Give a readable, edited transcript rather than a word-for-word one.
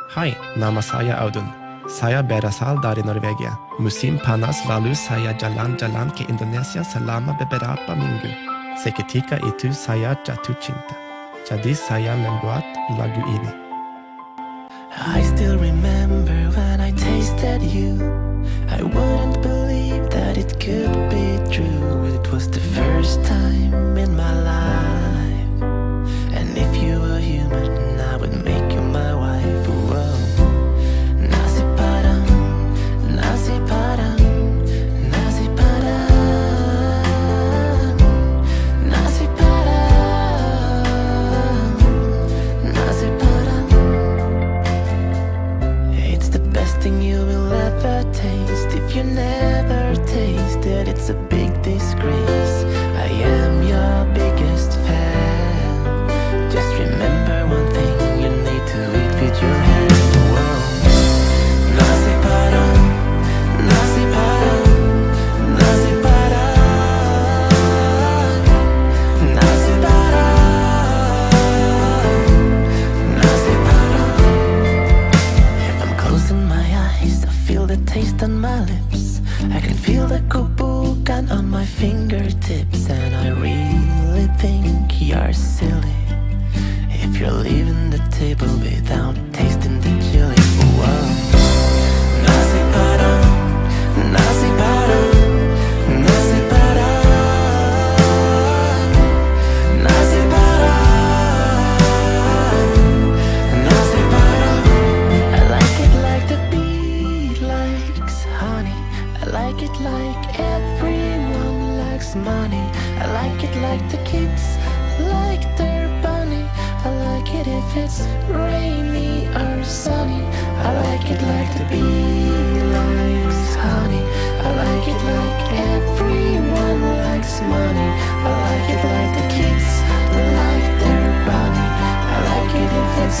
Hai, nama saya Audun. Saya berasal dari Norwegia. Musim panas lalu saya jalan-jalan ke Indonesia selama beberapa minggu. Seketika itu saya jatuh cinta. Jadi saya membuat lagu ini. I still remember when I tasted you. I wouldn't believe that it could be true. It was the first time in my life. And if you were human, I would make you my wife. Whoa. Nasi padang, nasi padang, nasi padang, nasi padang, nasi padang. It's the best thing you will ever taste. If you never tasted, it's a big disgrace. I am your biggest fan. Just remember one thing, you need to eat with your hands. Whoa. Nasi padang, nasi padang, nasi padang, nasi padang, nasi padang. If I'm closing my eyes, I feel the taste on my lips. I can feel the kubukan on my fingertips. And I really think you're silly if you're leaving the table without tasting the chili. Whoa. Nasi padang, nasi padang, nasi padang, nasi padang, nasi padang. I like it like the bee likes honey. I like it like everyone likes money. I like it like the kids like their bunny. I like it if it's rainy or sunny. I like it like the bee likes honey. I like it like everyone likes money. I like it like the kids like their bunny. I like it if it's